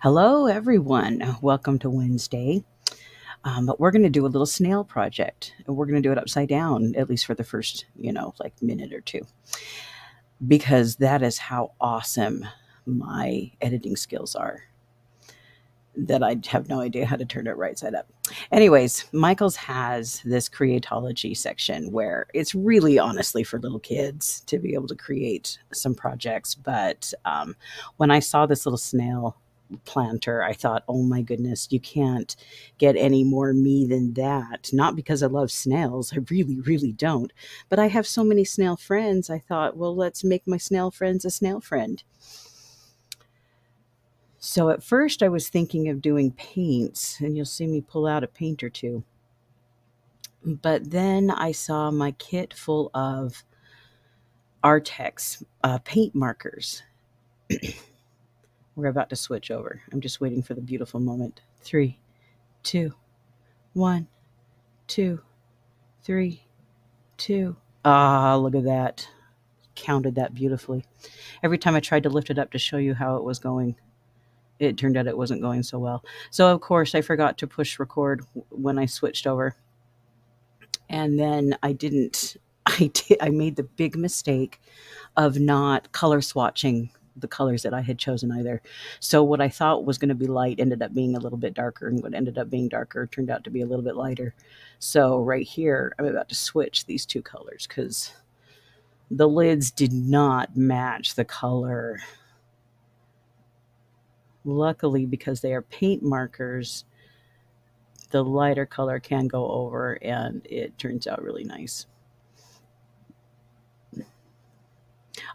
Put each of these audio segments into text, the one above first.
Hello, everyone. Welcome to Wednesday. But we're going to do a little snail project. And we're going to do it upside down, at least for the first, like minute or two, because that is how awesome my editing skills are. That I have no idea how to turn it right side up. Anyways, Michael's has this creatology section where it's really honestly for little kids to be able to create some projects. But when I saw this little snail planter, I thought, oh my goodness, you can't get any more me than that. Not because I love snails, I really, really don't. But I have so many snail friends, I thought, well, let's make my snail friends a snail friend. So at first I was thinking of doing paints, and you'll see me pull out a paint or two. But then I saw my kit full of Artex paint markers. We're about to switch over. I'm just waiting for the beautiful moment. Three, two, one, two, three, two. Ah, look at that. Counted that beautifully. Every time I tried to lift it up to show you how it was going, it turned out it wasn't going so well. So, of course, I forgot to push record when I switched over. And then I didn't. I made the big mistake of not color swatching the colors that I had chosen either. So what I thought was going to be light ended up being a little bit darker, and what ended up being darker turned out to be a little bit lighter. So right here, I'm about to switch these two colors because the lids did not match the color. Luckily, because they are paint markers, the lighter color can go over and it turns out really nice.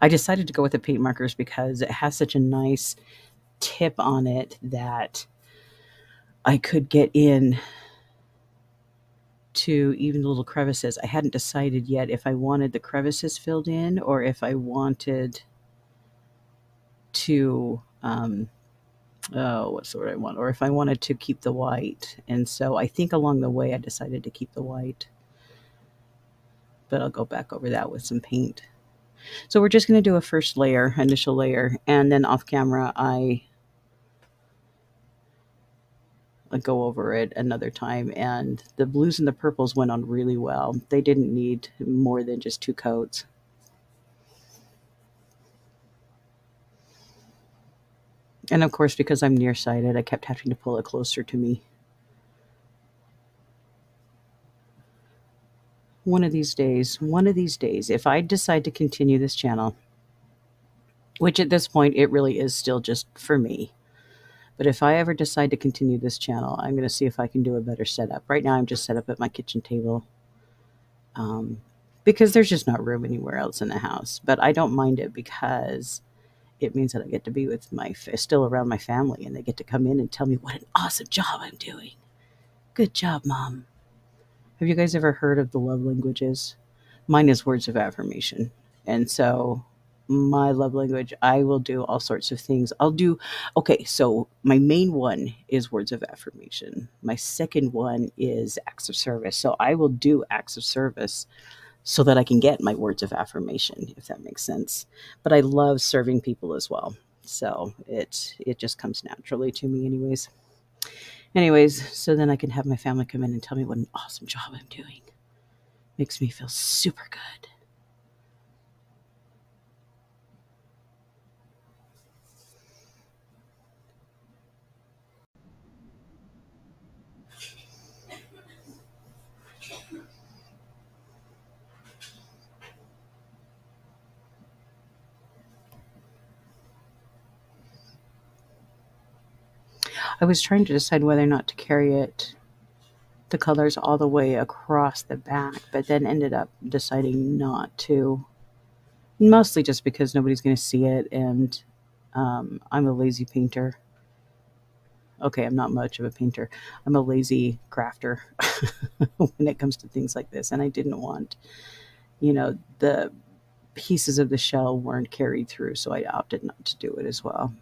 I decided to go with the paint markers because it has such a nice tip on it that I could get in to even little crevices. I hadn't decided yet if I wanted the crevices filled in or if I wanted to, oh, what's the word I want? Or if I wanted to keep the white. And so I think along the way I decided to keep the white. But I'll go back over that with some paint. So we're just going to do a first layer, initial layer, and then off camera I go over it another time. And the blues and the purples went on really well. They didn't need more than just two coats. And of course, because I'm nearsighted, I kept having to pull it closer to me. One of these days, if I decide to continue this channel, which at this point it really is still just for me, but if I ever decide to continue this channel, I'm going to see if I can do a better setup. Right now, I'm just set up at my kitchen table um, because there's just not room anywhere else in the house. But I don't mind it because it means that I get to be with still around my family, and they get to come in and tell me what an awesome job I'm doing. Good job, Mom. Have you guys ever heard of the love languages? Mine is words of affirmation. And so my love language, I will do all sorts of things. Okay, so my main one is words of affirmation. My second one is acts of service. So I will do acts of service so that I can get my words of affirmation, if that makes sense. But I love serving people as well. So it just comes naturally to me anyways, so then I can have my family come in and tell me what an awesome job I'm doing. Makes me feel super good. I was trying to decide whether or not to carry the colors all the way across the back, but then ended up deciding not to. Mostly just because nobody's going to see it, and I'm a lazy painter. Okay, I'm not much of a painter. I'm a lazy crafter when it comes to things like this, and I didn't want, the pieces of the shell weren't carried through, so I opted not to do it as well.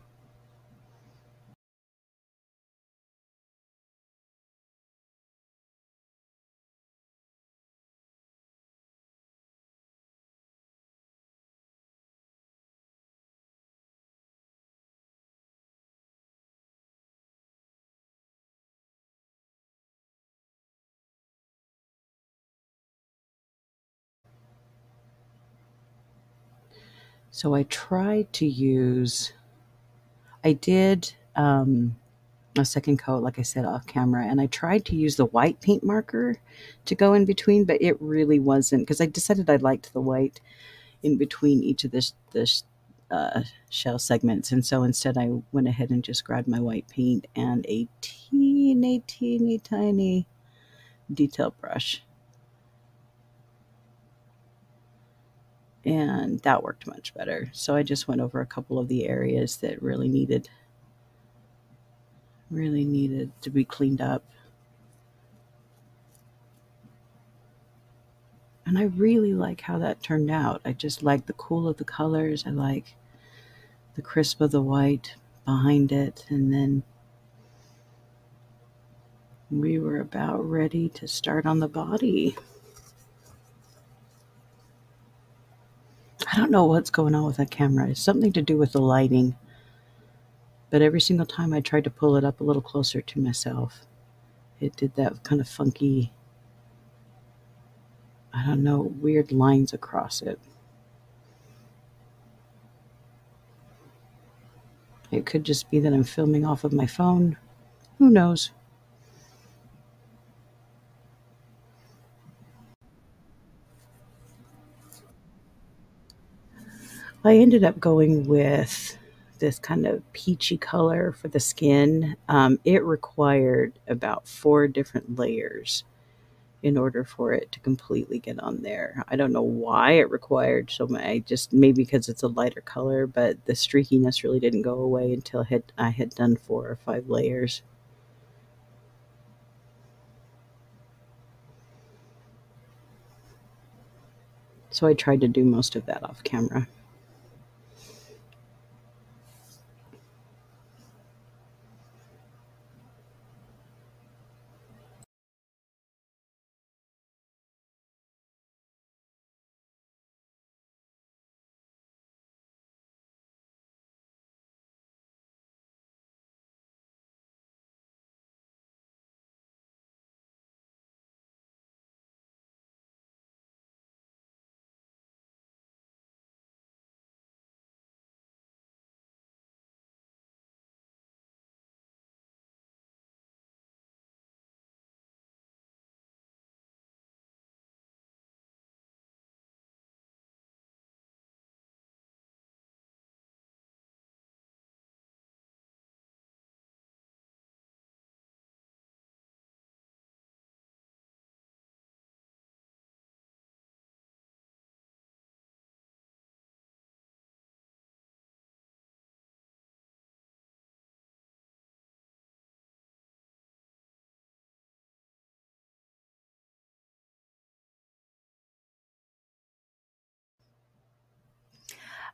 So I tried to use, I did a second coat, like I said, off camera, and I tried to use the white paint marker to go in between, but it really wasn't because I decided I liked the white in between each of uh, shell segments. And so instead, I went ahead and just grabbed my white paint and a teeny tiny detail brush. And that worked much better. So I just went over a couple of the areas that really needed to be cleaned up. And I really like how that turned out. I just like the cool of the colors. I like the crisp of the white behind it. And then we were about ready to start on the body. I don't know what's going on with that camera. It's something to do with the lighting. But every single time I tried to pull it up a little closer to myself, it did that kind of funky, I don't know, weird lines across it. It could just be that I'm filming off of my phone. Who knows? I ended up going with this kind of peachy color for the skin. It required about 4 different layers in order for it to completely get on there. I don't know why it required so much. I just maybe because it's a lighter color, but the streakiness really didn't go away until I had done 4 or 5 layers. So I tried to do most of that off camera.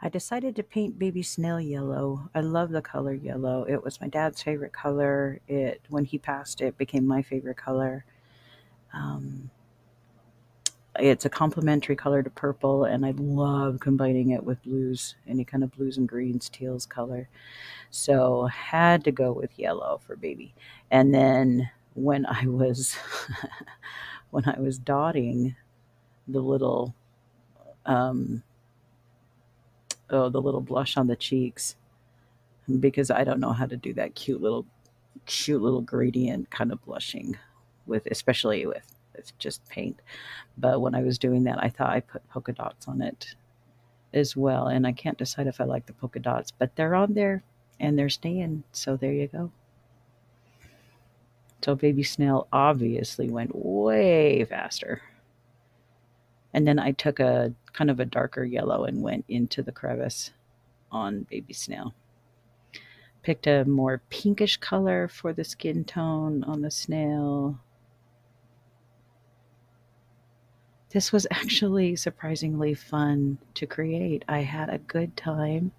I decided to paint baby snail yellow. I love the color yellow. It was my dad's favorite color. It when he passed, it became my favorite color. Um, it's a complementary color to purple, and I love combining it with blues, any kind of blues and greens, teals color. So had to go with yellow for baby. And then when I was when I was dotting the little um, the little blush on the cheeks, because I don't know how to do that cute little gradient kind of blushing with, especially with just paint. But when I was doing that, I thought I put polka dots on it as well, and I can't decide if I like the polka dots, but they're on there and they're staying. So there you go. So baby snail obviously went way faster. And then I took a kind of a darker yellow and went into the crevice on baby snail. Picked a more pinkish color for the skin tone on the snail. This was actually surprisingly fun to create. I had a good time.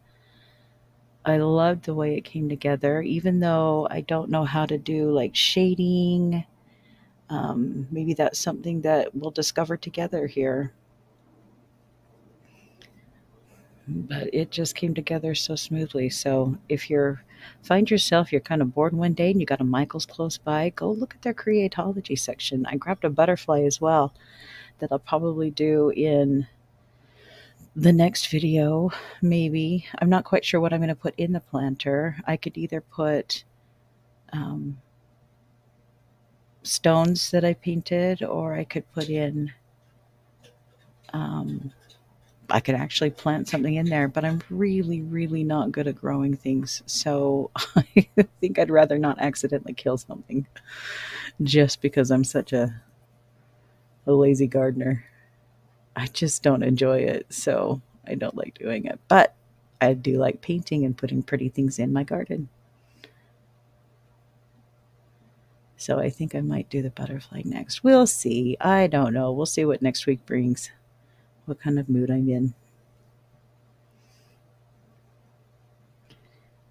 I loved the way it came together, even though I don't know how to do like shading. Maybe that's something that we'll discover together here. But it just came together so smoothly. So if you're find yourself you're kind of bored one day and you got a Michael's close by, go look at their creatology section. I grabbed a butterfly as well that I'll probably do in the next video, maybe, I'm not quite sure what I'm going to put in the planter. I could either put um, stones that I painted, or I could put in, um, I could actually plant something in there, but I'm really, really not good at growing things. So I think I'd rather not accidentally kill something just because I'm such a lazy gardener. I just don't enjoy it. So I don't like doing it. But I do like painting and putting pretty things in my garden. So I think I might do the butterfly next. We'll see. I don't know. We'll see what next week brings, what kind of mood I'm in.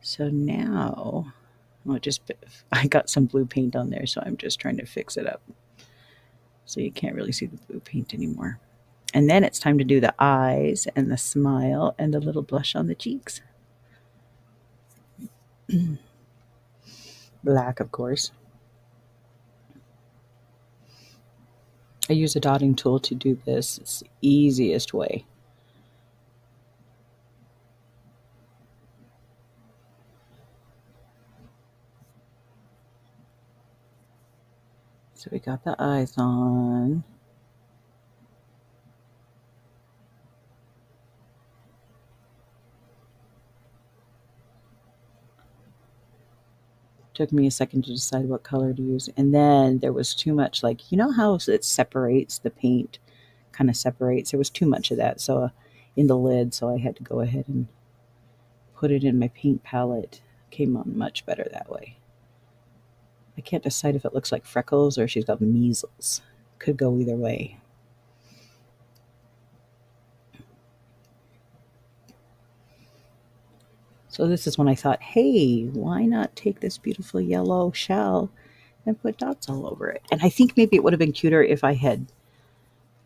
So now, I got some blue paint on there, so I'm just trying to fix it up. So you can't really see the blue paint anymore. And then it's time to do the eyes and the smile and the little blush on the cheeks. Black, of course. I use a dotting tool to do this. It's the easiest way. So we got the eyes on. Took me a second to decide what color to use. And then there was too much, like, you know how it separates, the paint kind of separates? There was too much of that in the lid, so I had to go ahead and put it in my paint palette. Came on much better that way. I can't decide if it looks like freckles or she's got measles. Could go either way. So this is when I thought, hey, why not take this beautiful yellow shell and put dots all over it? And I think maybe it would have been cuter if I had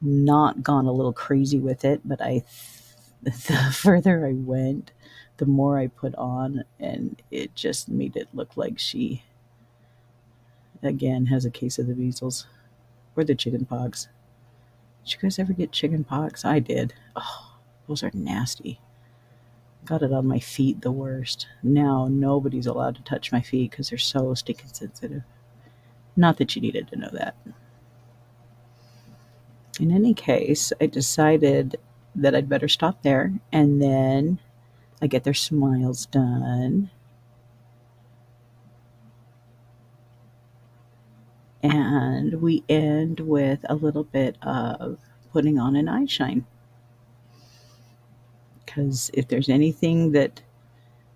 not gone a little crazy with it, but the further I went, the more I put on, and it just made it look like she, again, has a case of the measles or the chicken pox. Did you guys ever get chicken pox? I did. Oh, those are nasty. Got it on my feet the worst. Now nobody's allowed to touch my feet because they're so stinking sensitive. Not that you needed to know that. In any case, I decided that I'd better stop there, and then I get their smiles done. And we end with a little bit of putting on an eye shine. Because if there's anything that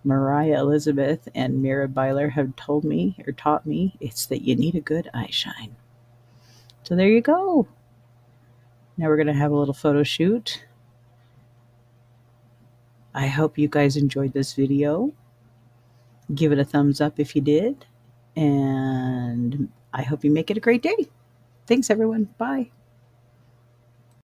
Mariah Elizabeth and Mira Byler have told me or taught me, it's that you need a good eye shine. So there you go. Now we're going to have a little photo shoot. I hope you guys enjoyed this video. Give it a thumbs up if you did. And I hope you make it a great day. Thanks, everyone. Bye.